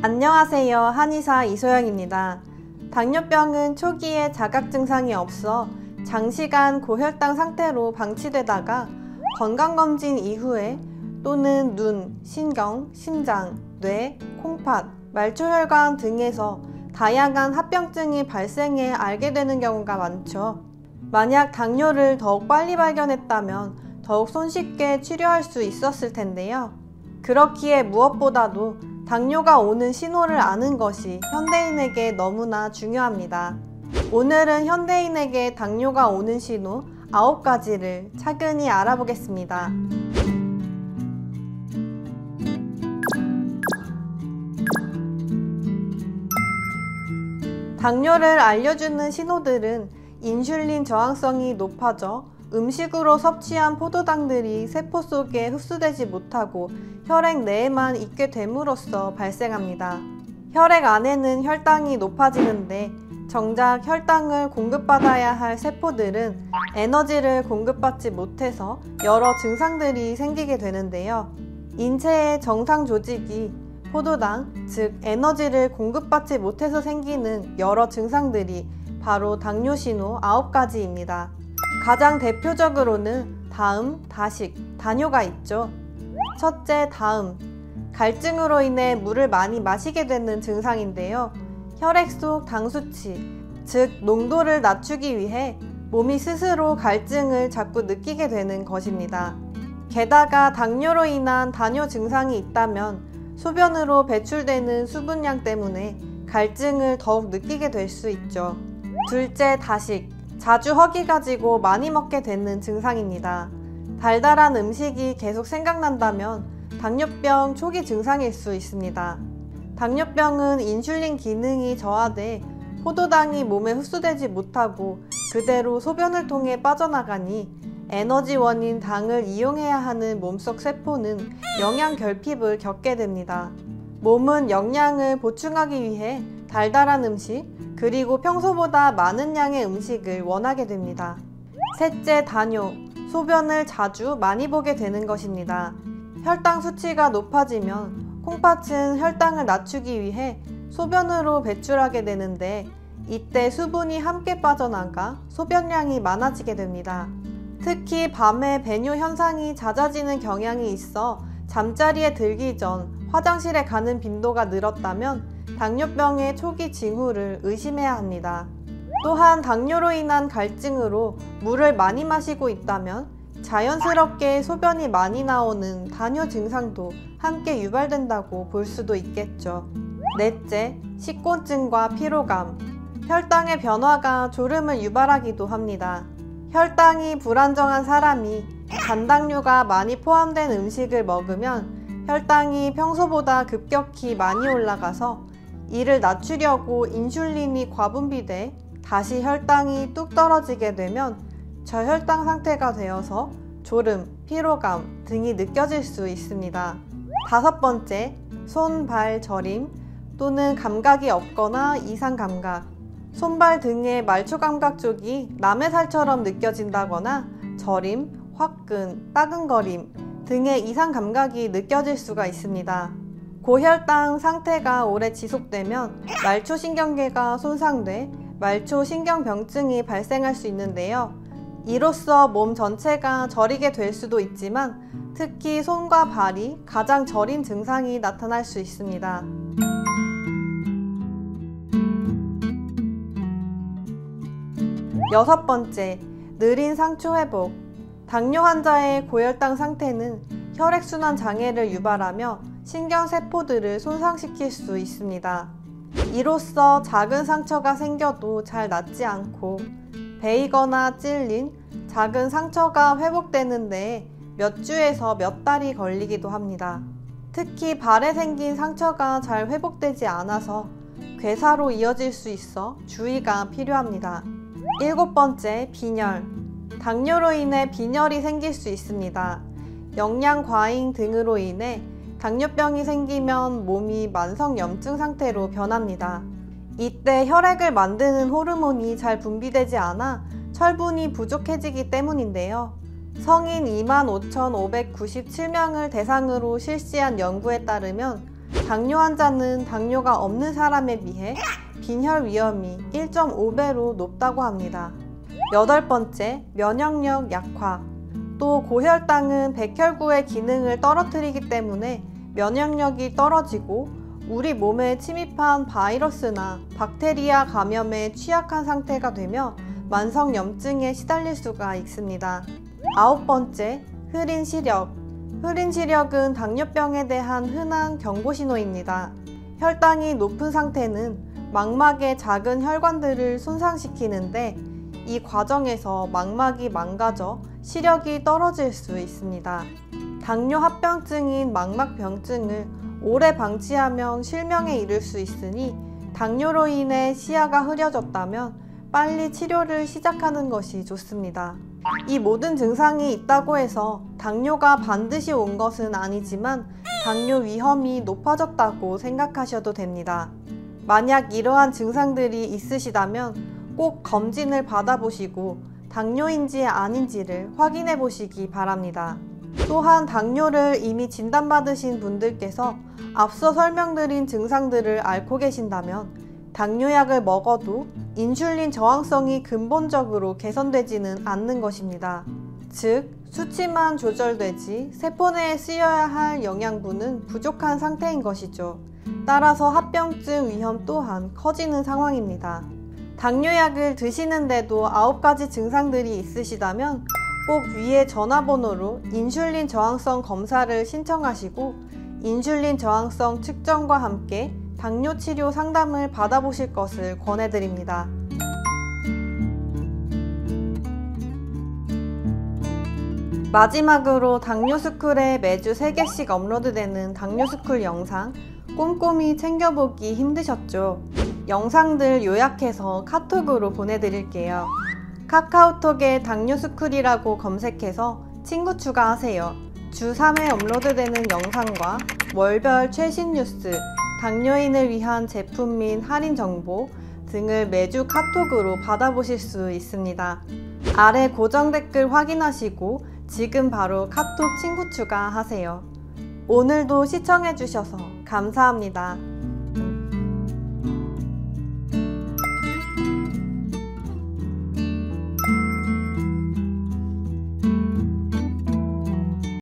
안녕하세요. 한의사 이소영입니다. 당뇨병은 초기에 자각 증상이 없어 장시간 고혈당 상태로 방치되다가 건강검진 이후에 또는 눈, 신경, 심장, 뇌, 콩팥, 말초혈관 등에서 다양한 합병증이 발생해 알게 되는 경우가 많죠. 만약 당뇨를 더욱 빨리 발견했다면 더욱 손쉽게 치료할 수 있었을 텐데요. 그렇기에 무엇보다도 당뇨가 오는 신호를 아는 것이 현대인에게 너무나 중요합니다. 오늘은 현대인에게 당뇨가 오는 신호 9가지를 차근히 알아보겠습니다. 당뇨를 알려주는 신호들은 인슐린 저항성이 높아져 음식으로 섭취한 포도당들이 세포 속에 흡수되지 못하고 혈액 내에만 있게 됨으로써 발생합니다. 혈액 안에는 혈당이 높아지는데 정작 혈당을 공급받아야 할 세포들은 에너지를 공급받지 못해서 여러 증상들이 생기게 되는데요. 인체의 정상 조직이 포도당, 즉 에너지를 공급받지 못해서 생기는 여러 증상들이 바로 당뇨 신호 9가지입니다. 가장 대표적으로는 다음, 다식, 다뇨가 있죠. 첫째, 다음. 갈증으로 인해 물을 많이 마시게 되는 증상인데요. 혈액 속 당 수치, 즉 농도를 낮추기 위해 몸이 스스로 갈증을 자꾸 느끼게 되는 것입니다. 게다가 당뇨로 인한 다뇨 증상이 있다면 소변으로 배출되는 수분량 때문에 갈증을 더욱 느끼게 될 수 있죠. 둘째, 다식. 자주 허기가 지고 많이 먹게 되는 증상입니다. 달달한 음식이 계속 생각난다면 당뇨병 초기 증상일 수 있습니다. 당뇨병은 인슐린 기능이 저하돼 포도당이 몸에 흡수되지 못하고 그대로 소변을 통해 빠져나가니 에너지원인 당을 이용해야 하는 몸속 세포는 영양 결핍을 겪게 됩니다. 몸은 영양을 보충하기 위해 달달한 음식, 그리고 평소보다 많은 양의 음식을 원하게 됩니다. 셋째, 다뇨. 소변을 자주 많이 보게 되는 것입니다. 혈당 수치가 높아지면 콩팥은 혈당을 낮추기 위해 소변으로 배출하게 되는데 이때 수분이 함께 빠져나가 소변량이 많아지게 됩니다. 특히 밤에 배뇨 현상이 잦아지는 경향이 있어 잠자리에 들기 전 화장실에 가는 빈도가 늘었다면 당뇨병의 초기 징후를 의심해야 합니다. 또한 당뇨로 인한 갈증으로 물을 많이 마시고 있다면 자연스럽게 소변이 많이 나오는 다뇨 증상도 함께 유발된다고 볼 수도 있겠죠. 넷째, 식곤증과 피로감. 혈당의 변화가 졸음을 유발하기도 합니다. 혈당이 불안정한 사람이 간당류가 많이 포함된 음식을 먹으면 혈당이 평소보다 급격히 많이 올라가서 이를 낮추려고 인슐린이 과분비돼 다시 혈당이 뚝 떨어지게 되면 저혈당 상태가 되어서 졸음, 피로감 등이 느껴질 수 있습니다. 다섯 번째, 손, 발 저림 또는 감각이 없거나 이상 감각. 손발 등의 말초 감각 쪽이 남의 살처럼 느껴진다거나 저림, 화끈, 따끔거림 등의 이상 감각이 느껴질 수가 있습니다. 고혈당 상태가 오래 지속되면 말초신경계가 손상돼 말초신경병증이 발생할 수 있는데요. 이로써 몸 전체가 저리게 될 수도 있지만 특히 손과 발이 가장 저린 증상이 나타날 수 있습니다. 여섯 번째, 느린 상초 회복. 당뇨 환자의 고혈당 상태는 혈액순환 장애를 유발하며 신경세포들을 손상시킬 수 있습니다. 이로써 작은 상처가 생겨도 잘 낫지 않고 베이거나 찔린 작은 상처가 회복되는데 몇 주에서 몇 달이 걸리기도 합니다. 특히 발에 생긴 상처가 잘 회복되지 않아서 괴사로 이어질 수 있어 주의가 필요합니다. 일곱 번째, 빈혈. 당뇨로 인해 빈혈이 생길 수 있습니다. 영양 과잉 등으로 인해 당뇨병이 생기면 몸이 만성염증 상태로 변합니다. 이때 혈액을 만드는 호르몬이 잘 분비되지 않아 철분이 부족해지기 때문인데요. 성인 25,597명을 대상으로 실시한 연구에 따르면 당뇨 환자는 당뇨가 없는 사람에 비해 빈혈 위험이 1.5배로 높다고 합니다. 8번째, 면역력 약화. 또 고혈당은 백혈구의 기능을 떨어뜨리기 때문에 면역력이 떨어지고 우리 몸에 침입한 바이러스나 박테리아 감염에 취약한 상태가 되며 만성염증에 시달릴 수가 있습니다. 9번째, 흐린 시력. 흐린 시력은 당뇨병에 대한 흔한 경고신호입니다. 혈당이 높은 상태는 망막의 작은 혈관들을 손상시키는데 이 과정에서 망막이 망가져 시력이 떨어질 수 있습니다. 당뇨 합병증인 망막병증을 오래 방치하면 실명에 이를 수 있으니 당뇨로 인해 시야가 흐려졌다면 빨리 치료를 시작하는 것이 좋습니다. 이 모든 증상이 있다고 해서 당뇨가 반드시 온 것은 아니지만 당뇨 위험이 높아졌다고 생각하셔도 됩니다. 만약 이러한 증상들이 있으시다면 꼭 검진을 받아보시고 당뇨인지 아닌지를 확인해 보시기 바랍니다. 또한 당뇨를 이미 진단받으신 분들께서 앞서 설명드린 증상들을 앓고 계신다면 당뇨약을 먹어도 인슐린 저항성이 근본적으로 개선되지는 않는 것입니다. 즉, 수치만 조절되지 세포 내에 쓰여야 할 영양분은 부족한 상태인 것이죠. 따라서 합병증 위험 또한 커지는 상황입니다. 당뇨약을 드시는데도 9가지 증상들이 있으시다면 꼭 위의 전화번호로 인슐린 저항성 검사를 신청하시고 인슐린 저항성 측정과 함께 당뇨 치료 상담을 받아보실 것을 권해드립니다. 마지막으로 당뇨스쿨에 매주 3개씩 업로드되는 당뇨스쿨 영상 꼼꼼히 챙겨보기 힘드셨죠? 영상들 요약해서 카톡으로 보내드릴게요. 카카오톡에 당뇨스쿨이라고 검색해서 친구 추가하세요. 주 3회 업로드되는 영상과 월별 최신 뉴스, 당뇨인을 위한 제품 및 할인 정보 등을 매주 카톡으로 받아보실 수 있습니다. 아래 고정 댓글 확인하시고 지금 바로 카톡 친구 추가하세요. 오늘도 시청해주셔서 감사합니다.